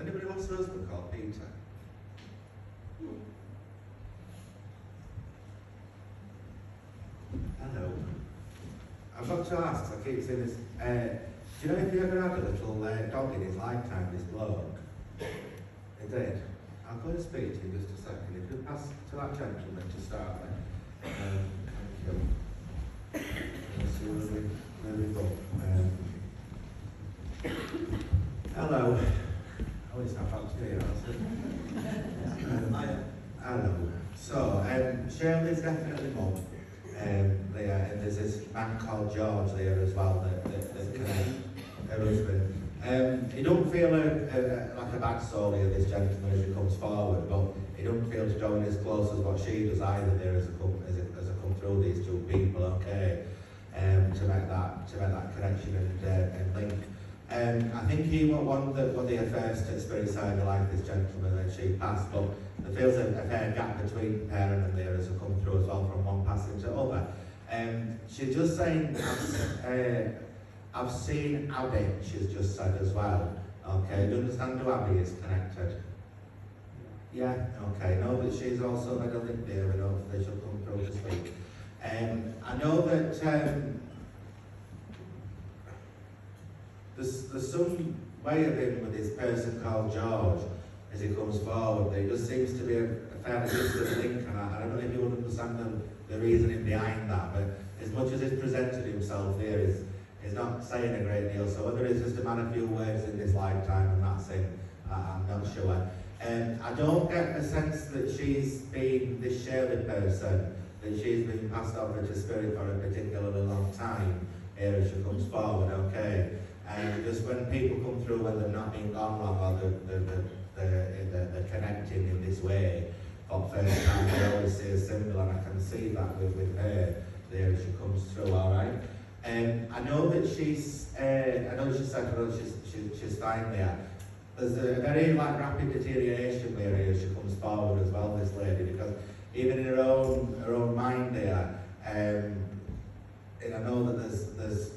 Anybody wants a husband called Peter? Hello. I've got to ask, I keep saying this, do you know if you ever had a little dog in his lifetime, this bloke? He did. I'm going to speak to you in just a second. If you pass to that gentleman to start with. Thank you. Let's see where we go. Hello. Oh, it's not back to here, is it? Hello. So, Shirley's definitely mum. And there's this man called George there as well that can her husband. He don't feel like a bad soul here, this gentleman, as he comes forward, but he don't feel to join as close as what she does either there as I come through these two people, okay, to make that connection and link. I think he was one that was the first to spirit side of life, this gentleman, and she passed, but there feels a fair gap between parent and there as I come through as well from one passing to other. She's just saying, I've seen Abby, she's just said as well. Okay, do you understand who Abby is connected? Yeah, okay, know that she's also made a link there, and hopefully she'll come through this week. I know that there's some way of him with this person called George as he comes forward. There just seems to be a fairly distant link, and I don't know if you would understand the reasoning behind that, but as much as he's presented himself here, he's not saying a great deal, so whether it's just a man of few words in this lifetime and that's it, I'm not sure. I don't get a sense that she's been this Shirley person, that she's been passed over to spirit for a particularly long time here as she comes forward, okay? And just when people come through when they've not been gone long or they're connecting in this way for the first time, they always see a symbol, and I can see that with her there as she comes through, alright? I know that she's fine there. There's a very rapid deterioration there as she comes forward as well, this lady, because even in her own mind there, and I know that there's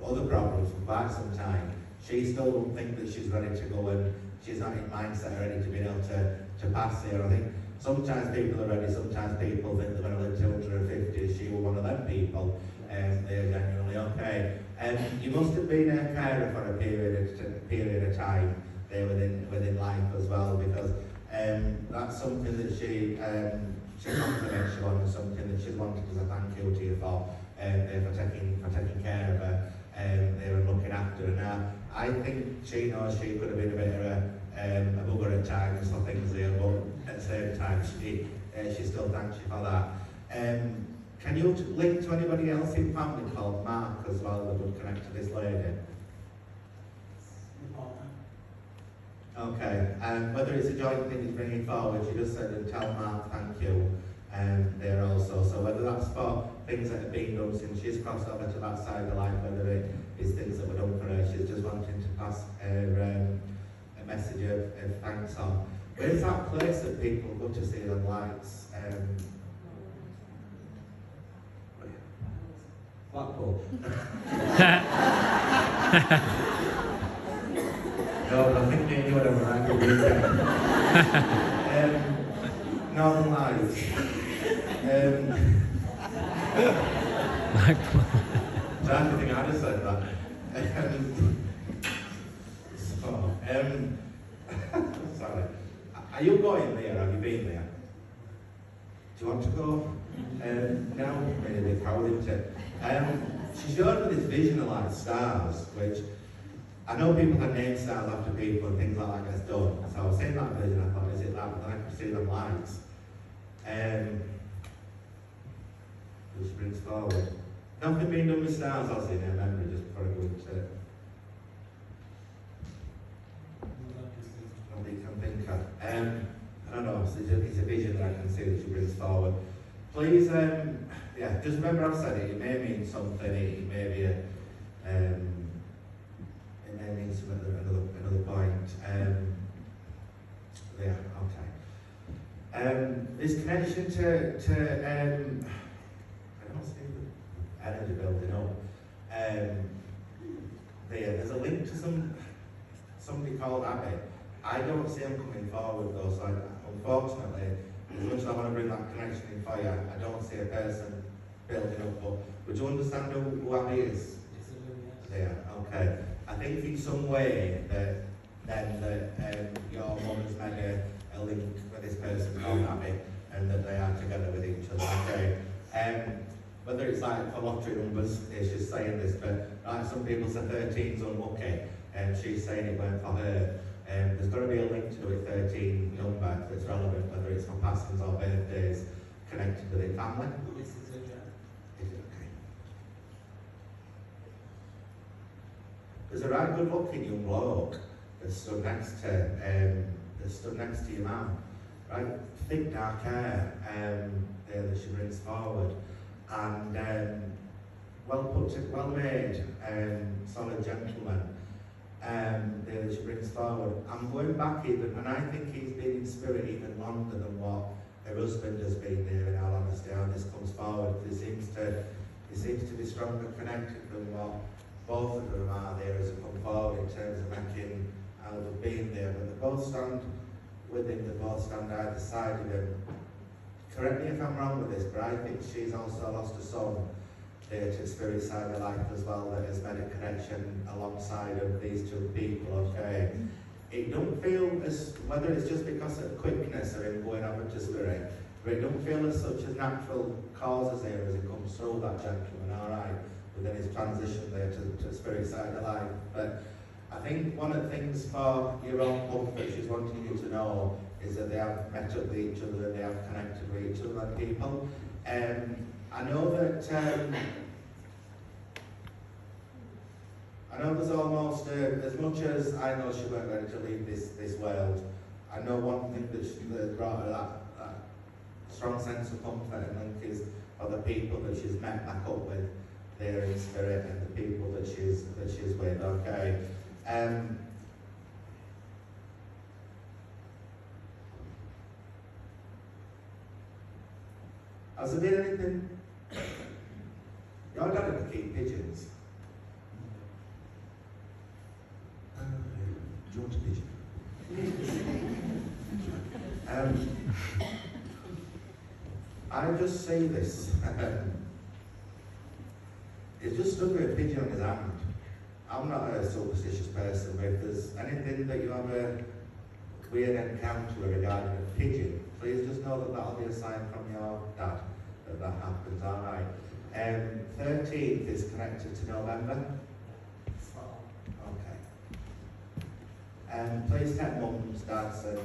other problems for quite some time. She still don't think that she's ready to go, and she's not in mindset ready to be able to pass here. I think sometimes people are ready, sometimes people think they're going to live till 150. She was one of them people, and they're genuinely okay. You must have been a carer for a period of time there within life as well, because that's something that she complimented on, and something that she's wanted as a thank you to you for taking care of her there and looking after her. I think she knows she could have been a bit of a bugger at times for things there, but at the same time she still thanks you for that. Can you link to anybody else in family called Mark as well that would connect to this lady? Okay, whether it's a joint thing he's bringing forward, she just said, and tell Mark thank you there also. So whether that's for things that have been done since she's crossed over to that side of life, whether it is things that were done for her, she's just wanting to pass her a message of thanks on. Where's that place that people go to see the lights? Blackpool. No, but I think me and you would have a right good weekend. Northern Lights. Blackpool. Trying to think how to say that. Sorry. Are you going there? Have you been there? Do you want to go? No, maybe it's how isn't it? She showed me this vision of like stars, which I know people have named stars after people and things like that gets done. So I was seeing that vision, I thought, is it that? But then I could see them lights. Which brings forward. Nothing being done with stars, I'll see in her memory just before I go into it. Nobody can think of. I don't know, it's a vision that I can see that she brings forward. Please, yeah, just remember I've said it may mean something, it may be it may mean something at another point. Yeah, okay. This connection to I don't see the energy building up. There's a link to somebody called Abby. I don't see them coming forward though, so unfortunately, as much as I want to bring that connection in for you, I don't see a person building up. But would you understand who Abby is? Yes, I do, yes. Yeah, okay. I think in some way that your mum has made a link with this person called Abby, and that they are together with each other. Okay. Whether it's like for lottery numbers, it's just saying this, but like some people say 13's unlucky, and she's saying it went for her. There's got to be a link to it 13 number that's relevant, whether it's for passings or birthdays connected to the family. Yes, it's a job. Is it okay? There's a right good looking young bloke that stood next to your mum, right? Thick dark hair there that she brings forward, and well made, solid gentleman there that she brings forward. I'm going back even, and I think he's been in spirit even longer than what her husband has been there, in all honesty, how this comes forward. He seems to be stronger connected than what both of them are there as they come forward in terms of making out of being there, but they both stand with him, they both stand either side of him. Correct me if I'm wrong with this, but I think she's also lost a son there to the spirit side of life as well, that has made a connection alongside of these two people, okay? It don't feel as, whether it's just because of quickness of him going over to spirit, but it don't feel as such as natural causes here as it comes through that gentleman, alright, within his transition there to the spirit side of life. But I think one of the things for your own comfort she's wanting you to know is that they have met up with each other and they have connected with each other and people. I know that I know there's almost as much as I know she weren't ready to leave this world. I know one thing that brought her that strong sense of comfort and link is for the people that she's met back up with there in spirit and the people that she's with. Okay. Has there been anything? Your dad would keep pigeons. Do you want a pigeon? I just say this. He's just stood with a pigeon in his hand. I'm not a superstitious person, but if there's anything that you have a weird encounter regarding a pigeon, please just know that that'll be a sign from your dad that happens, alright. 13th is connected to November. Okay. Please take mums, dads, and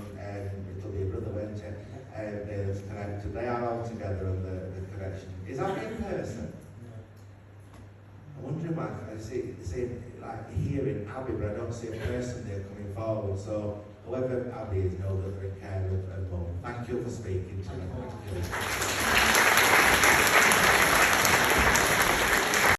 it'll be a brother, won't it? That's connected. They are all together in the connection. Is that in person? I wonder if I see like hearing Abby, but I don't see a person there coming forward. So whoever Abby is, know that they're in care of mum. Thank you for speaking to me.